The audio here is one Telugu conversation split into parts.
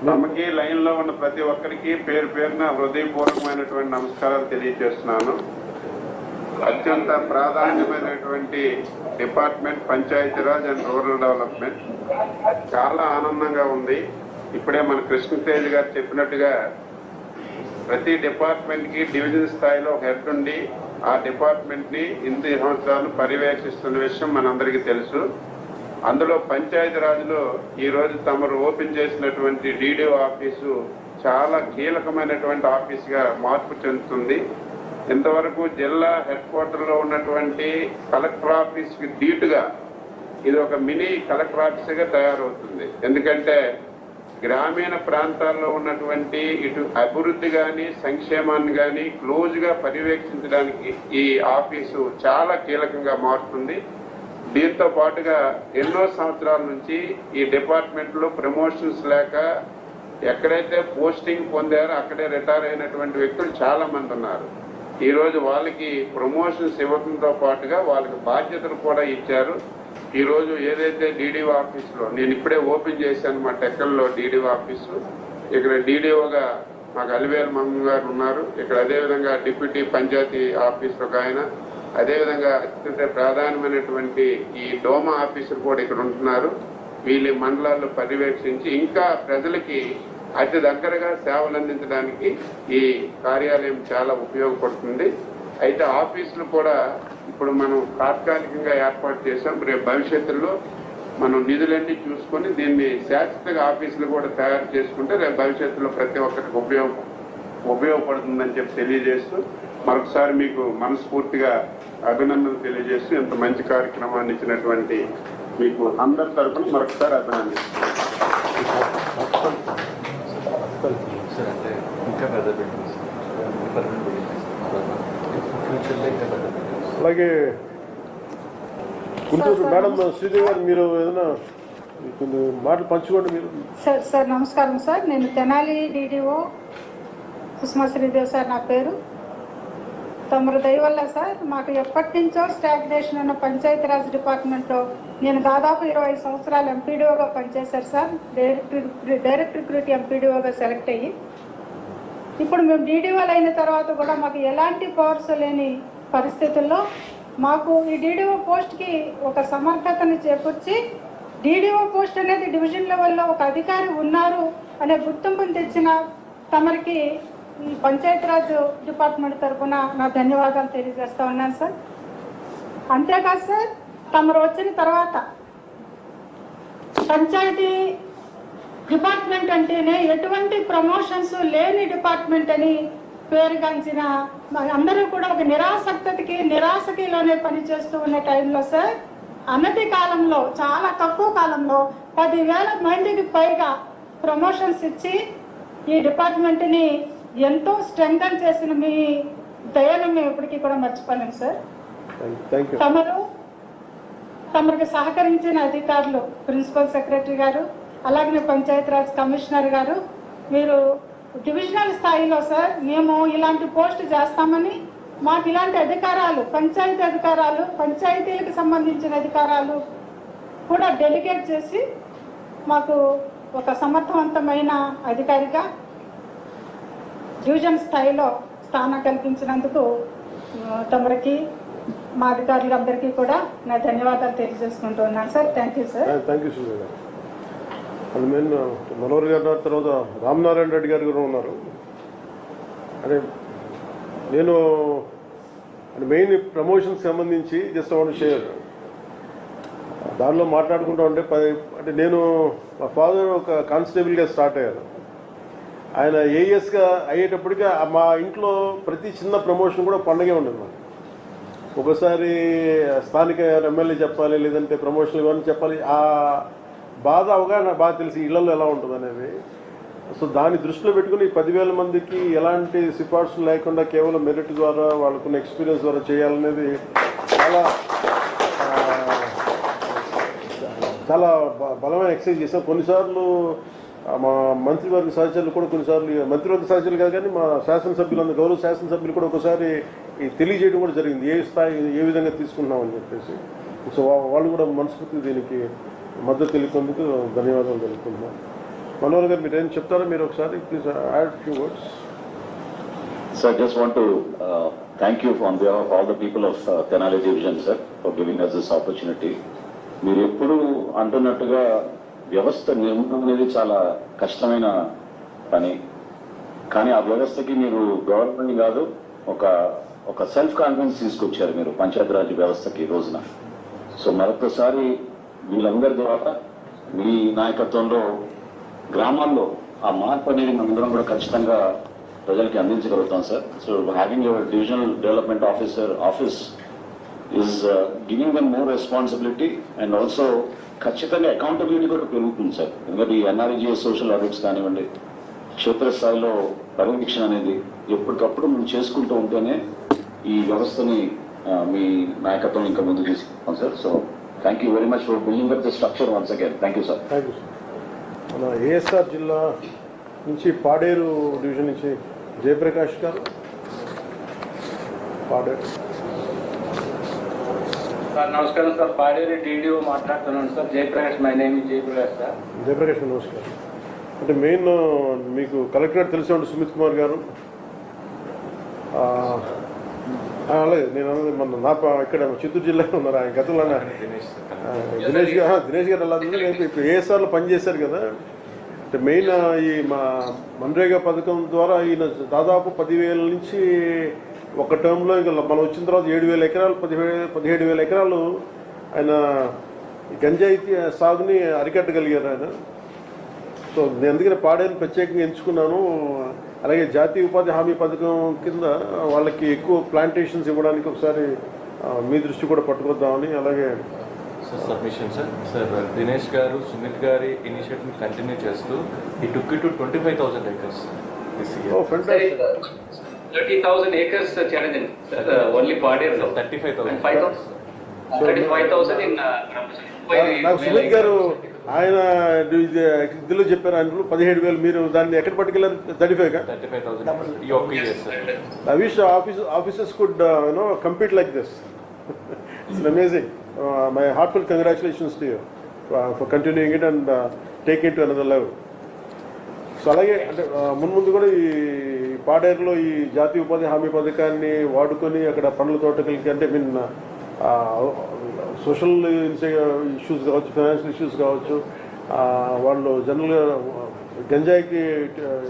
తమకి లైన్ లో ఉన్న ప్రతి ఒక్కరికి పేరు పేరున హృదయపూర్వకమైనటువంటి నమస్కారాలు తెలియజేస్తున్నాను. అత్యంత ప్రాధాన్యమైనటువంటి department Panchayati Raj and rural development. చాలా ఆనందంగా ఉంది. ఇప్పుడే మన కృష్ణతేజ్ గారు చెప్పినట్టుగా ప్రతి డిపార్ట్మెంట్ కి డివిజన్ స్థాయిలో ఒక హెడ్ ఉండి ఆ డిపార్ట్మెంట్ ని ఇన్ని సంవత్సరాలు పర్యవేక్షిస్తున్న విషయం మనందరికీ తెలుసు. అందులో పంచాయతీరాజ్లో ఈ రోజు తమరు ఓపెన్ చేసినటువంటి DDO ఆఫీసు చాలా కీలకమైనటువంటి ఆఫీసుగా మార్పు చెందుతుంది. ఇంతవరకు జిల్లా హెడ్ క్వార్టర్లో ఉన్నటువంటి కలెక్టర్ ఆఫీస్కి ధీటుగా ఇది ఒక మినీ కలెక్టర్ ఆఫీసుగా తయారవుతుంది. ఎందుకంటే గ్రామీణ ప్రాంతాల్లో ఉన్నటువంటి ఇటు అభివృద్ధి కానీ సంక్షేమాన్ని కానీ క్లోజ్గా పర్యవేక్షించడానికి ఈ ఆఫీసు చాలా కీలకంగా మారుతుంది. దీంతో పాటుగా ఎన్నో సంవత్సరాల నుంచి ఈ డిపార్ట్మెంట్లో ప్రమోషన్స్ లేక ఎక్కడైతే పోస్టింగ్ పొందారో అక్కడే రిటైర్ అయినటువంటి వ్యక్తులు చాలా మంది ఉన్నారు. ఈరోజు వాళ్ళకి ప్రమోషన్స్ ఇవ్వడంతో పాటుగా వాళ్ళకి బాధ్యతలు కూడా ఇచ్చారు. ఈరోజు ఏదైతే DDO ఆఫీసులో నేను ఇప్పుడే ఓపెన్ చేశాను మా టెక్కల్లో DDO ఆఫీసు. ఇక్కడ DDOగా మాకు అలివేలు మంగ గారు ఉన్నారు. ఇక్కడ అదేవిధంగా డిప్యూటీ పంచాయతీ ఆఫీసర్ ఒక ఆయన, అదేవిధంగా అత్యంత ప్రాధాన్యమైనటువంటి ఈ డోమా ఆఫీసర్ కూడా ఇక్కడ ఉంటున్నారు. వీళ్ళ మండలాల్లో పర్యవేక్షించి ఇంకా ప్రజలకి అతి దగ్గరగా సేవలు అందించడానికి ఈ కార్యాలయం చాలా ఉపయోగపడుతుంది. అయితే ఆఫీసులు కూడా ఇప్పుడు మనం తాత్కాలికంగా ఏర్పాటు చేసాం. రేపు భవిష్యత్తులో మనం నిధులన్నీ చూసుకొని దీన్ని శాశ్వత ఆఫీసులు కూడా తయారు చేసుకుంటే రేపు భవిష్యత్తులో ప్రతి ఒక్కరికి ఉపయోగపడుతుందని చెప్పి తెలియజేస్తూ మరొకసారి మీకు మనస్ఫూర్తిగా అభినందనలు తెలియజేస్తూ ఇంత మంచి కార్యక్రమాన్ని ఇచ్చినటువంటి మీకు అందరి తరఫున మరొకసారి అభినందిస్తున్నాను. అలాగే గుంటూరు మేడం శ్రీదేవి గారు మీరు ఏదైనా కొన్ని మాటలు పంచుకోండి. మీరు సార్ నమస్కారం సార్. నేను తెనాలి DDO సుష్మా శ్రీదేవి సార్ నా పేరు. తమరు దయ వల్ల సార్ మాకు ఎప్పటి నుంచో స్టాగ్నేషన్ ఉన్న పంచాయతీరాజ్ డిపార్ట్మెంట్లో నేను దాదాపు 20 సంవత్సరాలు MPDOగా పనిచేశారు సార్. డైరెక్ట్ రిక్రూట్ MPDOగా సెలెక్ట్ అయ్యి ఇప్పుడు మేము DDOలు అయిన తర్వాత కూడా మాకు ఎలాంటి పవర్స్ లేని పరిస్థితుల్లో మాకు ఈ DDO పోస్ట్కి ఒక సమర్థతని చేకూర్చి DDO పోస్ట్ అనేది డివిజన్ లెవెల్లో ఒక అధికారి ఉన్నారు అనే గుర్తింపుని తెచ్చిన తమరికి ఈ పంచాయతీరాజ్ డిపార్ట్మెంట్ తరఫున నా ధన్యవాదాలు తెలియజేస్తా ఉన్నాను సార్. అంతేకాదు సార్, తమరు వచ్చిన తర్వాత పంచాయతీ డిపార్ట్మెంట్ అంటేనే ఎటువంటి ప్రమోషన్స్ లేని డిపార్ట్మెంట్ అని పేరుగాంచిన అందరూ కూడా ఒక నిరాశకిలోనే పనిచేస్తూ ఉన్న టైంలో సార్ అనతి కాలంలో చాలా తక్కువ కాలంలో 10,000 మందికి పైగా ప్రమోషన్స్ ఇచ్చి ఈ డిపార్ట్మెంట్ని ఎంతో స్ట్రెంగ్తన్ చేసిన మీ దయను మేము ఇప్పటికీ కూడా మర్చిపోలేము సార్. తమరికి సహకరించిన అధికారులు ప్రిన్సిపల్ సెక్రటరీ గారు, అలాగే పంచాయతీరాజ్ కమిషనర్ గారు, మీరు డివిజనల్ స్థాయిలో సార్ మేము ఇలాంటి పోస్ట్ చేస్తామని మాకు ఇలాంటి అధికారాలు పంచాయతీలకు సంబంధించిన అధికారాలు కూడా డెలిగేట్ చేసి మాకు ఒక సమర్థవంతమైన అధికారిగా డివిజన్ స్థాయిలో స్థానం కల్పించినందుకు తమరికి మా అధికారులందరికీ కూడా నా ధన్యవాదాలు తెలియజేసుకుంటూ ఉన్నాను sir. Thank you sir. Thank you Suresh గారు. అది మెయిన్ మనోహర్ గారు తర్వాత రామనారాయణ రెడ్డి గారు కూడా ఉన్నారు. అంటే నేను మెయిన్ ప్రమోషన్కి సంబంధించి జస్ట్ వాంట్ షేర్ దానిలో మాట్లాడుకుంటూ ఉంటే అంటే నేను మా ఫాదర్ ఒక కానిస్టేబుల్గా స్టార్ట్ అయ్యాను. ఆయన ASగా అయ్యేటప్పటికి మా ఇంట్లో ప్రతి చిన్న ప్రమోషన్ కూడా పండగే ఉండదు. మాకు ఒకసారి స్థానిక ఎమ్మెల్యే చెప్పాలి, లేదంటే ప్రమోషన్లు కానీ చెప్పాలి. ఆ బాధ అవగాహన బాగా తెలిసి ఇళ్లలో ఎలా ఉంటుంది అనేది. సో దాన్ని దృష్టిలో పెట్టుకుని 10,000 మందికి ఎలాంటి సిఫార్సులు లేకుండా కేవలం మెరిట్ ద్వారా వాళ్ళకున్న ఎక్స్పీరియన్స్ ద్వారా చేయాలనేది చాలా బలమైన ఎక్సర్సైజ్ చేసాం. కొన్నిసార్లు మా మంత్రివర్గ సహచరులు కూడా కొన్నిసార్లు మంత్రివర్గ సహచరులు కాదు కానీ మా శాసనసభ్యులందరూ గౌరవ శాసనసభ్యులు కూడా ఒకసారి తెలియజేయడం కూడా జరిగింది, ఏ స్థాయి ఏ విధంగా తీసుకుంటున్నామని చెప్పేసి. సో వాళ్ళు కూడా మనస్ఫూర్తి దీనికి మద్దతు తెలిపేందుకు ధన్యవాదాలు తెలుపుకుంటున్నాం. మనోహర్ గారు మీరు ఏం చెప్తారో మీరు ఒకసారి please add few words. So I just want to thank you on behalf of all the people of Tenali Division, sir, for giving us this opportunity. మీరు ఎప్పుడు అంటున్నట్టుగా వ్యవస్థ నిర్మాణం అనేది చాలా కష్టమైన పని, కానీ ఆ వ్యవస్థకి మీరు గవర్నమెంట్ కాదు ఒక సెల్ఫ్ కాన్ఫిడెన్స్ తీసుకొచ్చారు మీరు పంచాయతీరాజ్ వ్యవస్థకి ఈ రోజున. సో మరొకసారి వీళ్ళందరి ద్వారా మీ నాయకత్వంలో గ్రామాల్లో ఆ మార్పు అనేది మనందరం కూడా ఖచ్చితంగా ప్రజలకి అందించగలుగుతాం sir. So having your divisional development office is giving them more responsibility and also ఖచ్చితంగా అకౌంటబిలిటీ కూడా పెరుగుతుంది సార్. ఎందుకంటే ఈ ఎన్ఆర్ఈజీఎస్ సోషల్ ఆడిట్స్ కానివ్వండి, క్షేత్రస్థాయిలో పర్యవేక్షణ అనేది ఎప్పటికప్పుడు మనం చేసుకుంటూ ఉంటేనే ఈ వ్యవస్థని మీ నాయకత్వం ఇంకా ముందుకు తీసుకుంటాం sir. So thank you very much for building up the structure once again. Thank you sir. Thank you sir. మన ఏఎస్ఆర్ జిల్లా నుంచి పాడేరు డివిజన్ నుంచి జయప్రకాష్ గారు. పాడేరు సార్ నమస్కారం సార్. పాడేరు DDO మాట్లాడుతున్నాను sir. Jayaprakash, my name is Jayaprakash sir. Jayaprakash నమస్కారం. అంటే మెయిన్ మీకు కలెక్టరేట్ తెలిసే ఉంటుంది సుమిత్ కుమార్ గారు. అలాగే నేను అన్నది మన ఇక్కడ చిత్తూరు జిల్లాలో ఉన్నారు ఆయన గతంలో దినేష్ గారు అలా ఇప్పుడు ఏఎస్ఆర్లో పనిచేశారు కదా. అంటే మెయిన్ ఈ మా మన్రేగా పథకం ద్వారా ఈయన దాదాపు 10,000 నుంచి ఒక టర్మ్లో ఇంకా మనం వచ్చిన తర్వాత 7,000 ఎకరాలు 17,000 ఎకరాలు ఆయన గంజాయి సాగుని అరికట్టగలిగారు ఆయన. సో నేను అందుకనే పాడేరుని ప్రత్యేకంగా ఎంచుకున్నాను. అలాగే జాతీయ ఉపాధి హామీ పథకం కింద వాళ్ళకి ఎక్కువ ప్లాంటేషన్స్ ఇవ్వడానికి ఒకసారి మీ దృష్టి కూడా పట్టుకొద్దామని. అలాగే సబ్మిషన్ సార్ దినేష్ గారు సుమిత్ గారి ఇనిషియేటివ్ కంటిన్యూ చేస్తూ ఈ టుక్ to 25,000 acres this year. Oh, fantastic. 30,000 acres challenge sir. Only Paderu 35,000. 35,000 in నాకు సుమిత్ గారు ఆయన ఇదిలో చెప్పారు. ఆయన 17,000 మీరు దాన్ని ఎక్కడ పట్టుకెళ్ళారు? 35,000 ఈ ఒక్క year sir. I wish officers could compete like this. It's amazing. My heartfelt congratulations to you for continuing it and taking it to another level. So అలాగే అంటే ముందు కూడా ఈ పాడేరులో ఈ జాతీయ ఉపాధి హామీ పథకాన్ని వాడుకొని అక్కడ పండ్ల తోటలకి అంటే సోషల్ ఇష్యూస్ కావచ్చు, ఫైనాన్షియల్ ఇష్యూస్ కావచ్చు, వాళ్ళు జనరల్గా గంజాయికి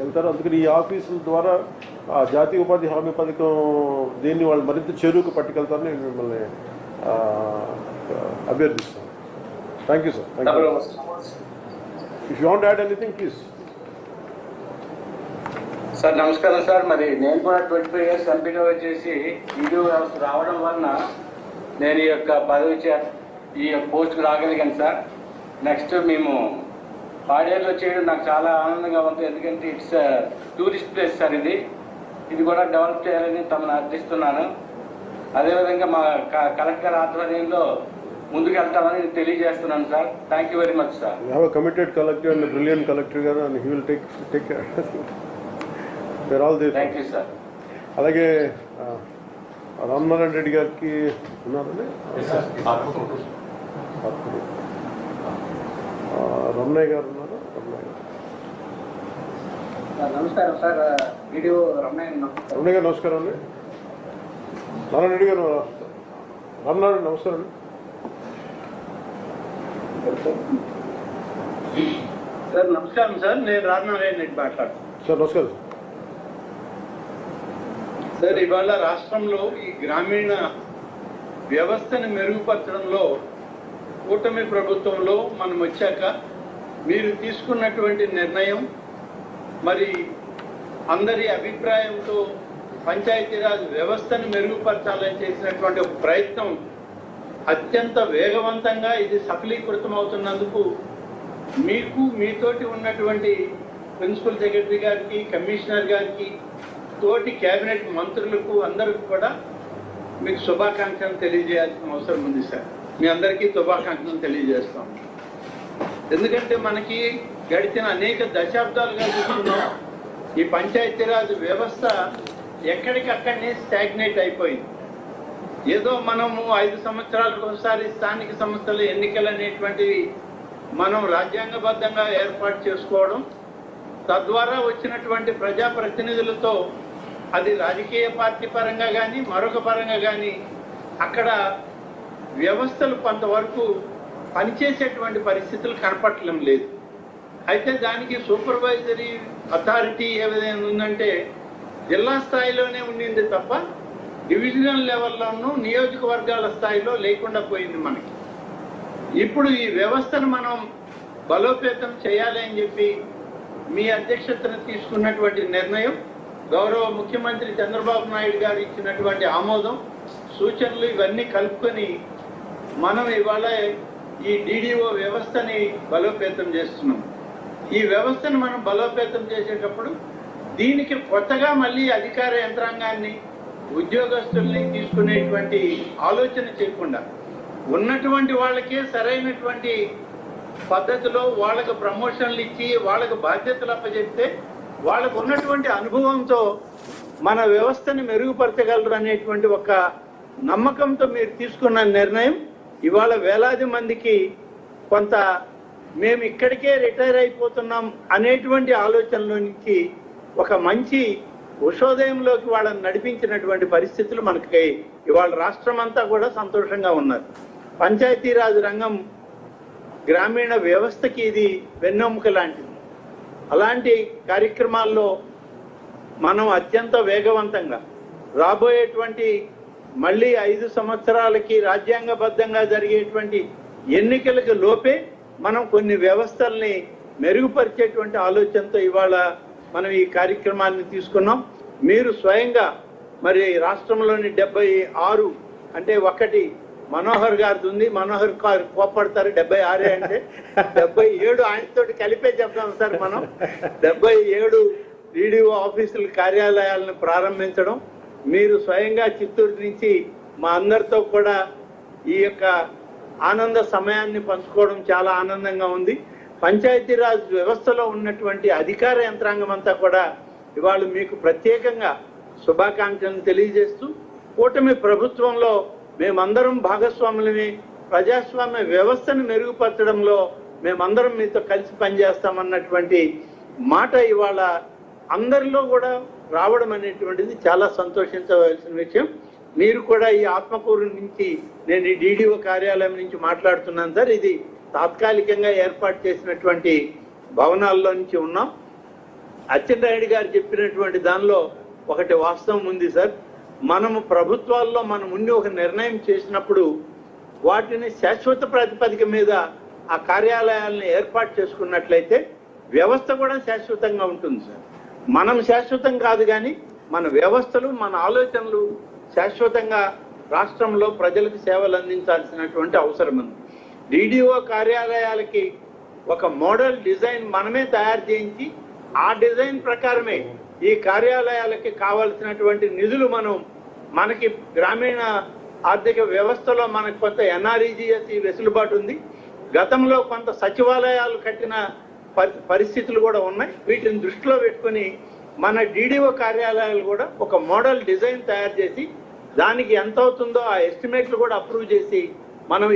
వెళ్తారు. అందుకని ఈ ఆఫీసుల ద్వారా జాతీయ ఉపాధి హామీ పథకం దీన్ని వాళ్ళు మరింత చెరువుకు పట్టుకెళ్తారని నేను మిమ్మల్ని అభ్యర్థిస్తాను. Thank you sir. Thank you. If you want add anything please. Sir నమస్కారం సార్. మరి నేను కూడా 25 years ఎంపీగా వచ్చేసి DDO వ్యవస్థ రావడం వలన నేను ఈ యొక్క పదవి ఈ యొక్క పోస్ట్కి రాగలిగాను సార్. నెక్స్ట్ మేము పాడేరులో చేయడం నాకు చాలా ఆనందంగా ఉంది. ఎందుకంటే ఇట్స్ టూరిస్ట్ ప్లేస్ సార్. ఇది కూడా డెవలప్ చేయాలని తమను అర్థిస్తున్నాను. అదేవిధంగా మా కలెక్టర్ ఆధ్వర్యంలో ముందుకు వెళ్తామని తెలియజేస్తున్నాను sir. Thank you very much sir. We have a committed collector and a brilliant collector and he will take care. We're all there. Thank you sir. అలాగే రామనారాయణ రెడ్డి గారికి ఉన్నారండి. రమణయ్య గారు ఉన్నారు. నమస్కారం సార్. DDO రమణయ్య గారు నమస్కారం అండి. నారాయణ రెడ్డి గారు రామనారాయణ నమస్కారం అండి. సార్ నమస్కారం సార్. నేను రామనారాయణ రెడ్డి మాట్లాడుతున్నాను సార్. నమస్కారం సార్. ఇవాళ రాష్ట్రంలో ఈ గ్రామీణ వ్యవస్థను మెరుగుపరచడంలో కూటమి ప్రభుత్వంలో మనం వచ్చాక మీరు తీసుకున్నటువంటి నిర్ణయం మరి అందరి అభిప్రాయంతో పంచాయతీరాజ్ వ్యవస్థను మెరుగుపరచాలని చేసినటువంటి ఒక ప్రయత్నం అత్యంత వేగవంతంగా ఇది సఫలీకృతం అవుతున్నందుకు మీకు మీతోటి ఉన్నటువంటి ప్రిన్సిపల్ సెక్రటరీ గారికి, కమిషనర్ గారికి, తోటి కేబినెట్ మంత్రులకు అందరికి కూడా మీకు శుభాకాంక్షలు తెలియజేయాల్సిన అవసరం ఉంది సార్. మీ అందరికీ శుభాకాంక్షలు తెలియజేస్తాం. ఎందుకంటే మనకి గడిచిన అనేక దశాబ్దాలుగా చూస్తున్నాం ఈ పంచాయతీరాజ్ వ్యవస్థ ఎక్కడికక్కడనే స్టాగ్నేట్ అయిపోయింది. ఏదో మనము 5 సంవత్సరాలకు ఒకసారి స్థానిక సంస్థల ఎన్నికలు అనేటువంటివి మనం రాజ్యాంగబద్ధంగా ఏర్పాటు చేసుకోవడం, తద్వారా వచ్చినటువంటి ప్రజాప్రతినిధులతో అది రాజకీయ పార్టీ పరంగా కానీ మరొక పరంగా కానీ అక్కడ వ్యవస్థలు కొంతవరకు పనిచేసేటువంటి పరిస్థితులు కనపడటం లేదు. అయితే దానికి సూపర్వైజరీ అథారిటీ ఏ విధంగా ఉందంటే జిల్లా స్థాయిలోనే ఉండింది తప్ప డివిజనల్ లెవెల్లోనూ నియోజకవర్గాల స్థాయిలో లేకుండా పోయింది మనకి. ఇప్పుడు ఈ వ్యవస్థను మనం బలోపేతం చేయాలి అని చెప్పి మీ అధ్యక్షతను తీసుకున్నటువంటి నిర్ణయం, గౌరవ ముఖ్యమంత్రి చంద్రబాబు నాయుడు గారు ఇచ్చినటువంటి ఆమోదం, సూచనలు ఇవన్నీ కలుపుకొని మనం ఇవాళ ఈ డిడిఓ వ్యవస్థని బలోపేతం చేస్తున్నాం. ఈ వ్యవస్థను మనం బలోపేతం చేసేటప్పుడు దీనికి కొత్తగా మళ్ళీ అధికార యంత్రాంగాన్ని ఉద్యోగస్తుల్ని తీసుకునేటువంటి ఆలోచన చేయకుండా ఉన్నటువంటి వాళ్ళకే సరైనటువంటి పద్ధతిలో వాళ్ళకు ప్రమోషన్లు ఇచ్చి వాళ్ళకు బాధ్యతలు అప్పచెప్తే వాళ్ళకు ఉన్నటువంటి అనుభవంతో మన వ్యవస్థని మెరుగుపరచగలరు అనేటువంటి ఒక నమ్మకంతో మీరు తీసుకున్న నిర్ణయం ఇవాళ వేలాది మందికి కొంత మేము ఇక్కడికే రిటైర్ అయిపోతున్నాం అనేటువంటి ఆలోచనలో నుంచి ఒక మంచి ఉషోదయంలోకి వాళ్ళని నడిపించినటువంటి పరిస్థితులు మనకి ఇవాళ రాష్ట్రం అంతా కూడా సంతోషంగా ఉన్నారు. పంచాయతీరాజ్ రంగం గ్రామీణ వ్యవస్థకి ఇది వెన్నెముక లాంటిది. అలాంటి కార్యక్రమాల్లో మనం అత్యంత వేగవంతంగా రాబోయేటువంటి మళ్ళీ 5 సంవత్సరాలకి రాజ్యాంగబద్ధంగా జరిగేటువంటి ఎన్నికలకు లోపే మనం కొన్ని వ్యవస్థల్ని మెరుగుపరిచేటువంటి ఆలోచనతో ఇవాళ మనం ఈ కార్యక్రమాన్ని తీసుకున్నాం. మీరు స్వయంగా మరి రాష్ట్రంలోని 76 అంటే ఒకటి మనోహర్ గారిది ఉంది, మనోహర్ గారు కోపడతారు 76 అంటే 77 ఆయనతోటి కలిపే చెప్తాం సార్. మనం 77 డిడిఓ ఆఫీసుల కార్యాలయాలను ప్రారంభించడం, మీరు స్వయంగా చిత్తూరు నుంచి మా అందరితో కూడా ఈ యొక్క ఆనంద సమయాన్ని పంచుకోవడం చాలా ఆనందంగా ఉంది. పంచాయతీరాజ్ వ్యవస్థలో ఉన్నటువంటి అధికార యంత్రాంగం అంతా కూడా ఇవాళ మీకు ప్రత్యేకంగా శుభాకాంక్షలను తెలియజేస్తూ, కూటమి ప్రభుత్వంలో మేమందరం భాగస్వాములమే, ప్రజాస్వామ్య వ్యవస్థను మెరుగుపరచడంలో మేమందరం మీతో కలిసి పనిచేస్తామన్నటువంటి మాట ఇవాళ అందరిలో కూడా రావడం అనేటువంటిది చాలా సంతోషించవలసిన విషయం. మీరు కూడా ఈ ఆత్మకూరు నుంచి, నేను ఈ డిడిఓ కార్యాలయం నుంచి మాట్లాడుతున్నాను సార్. ఇది తాత్కాలికంగా ఏర్పాటు చేసినటువంటి భవనాల్లో నుంచి ఉన్నాం. అచ్చెన్నాయుడు గారు చెప్పినటువంటి దానిలో ఒకటి వాస్తవం ఉంది సార్. మనము ప్రభుత్వాల్లో మనం ఉండి ఒక నిర్ణయం చేసినప్పుడు వాటిని శాశ్వత ప్రాతిపదిక మీద ఆ కార్యాలయాలను ఏర్పాటు చేసుకున్నట్లయితే వ్యవస్థ కూడా శాశ్వతంగా ఉంటుంది సార్. మనం శాశ్వతం కాదు కానీ మన వ్యవస్థలు, మన ఆలోచనలు శాశ్వతంగా రాష్ట్రంలో ప్రజలకు సేవలు అందించాల్సినటువంటి అవసరం ఉంది. డిడిఓ కార్యాలయాలకి ఒక మోడల్ డిజైన్ మనమే తయారు చేయించి ఆ డిజైన్ ప్రకారమే ఈ కార్యాలయాలకి కావాల్సినటువంటి నిధులు మనకి గ్రామీణ ఆర్థిక వ్యవస్థలో మనకు కొంత ఎన్ఆర్ఈజీఎస్ వెసులుబాటు ఉంది. గతంలో కొంత సచివాలయాలు కట్టిన పరిస్థితులు కూడా ఉన్నాయి. వీటిని దృష్టిలో పెట్టుకుని మన డిడిఓ కార్యాలయాలు కూడా ఒక మోడల్ డిజైన్ తయారు చేసి దానికి ఎంత అవుతుందో ఆ ఎస్టిమేట్లు కూడా అప్రూవ్ చేసి మనం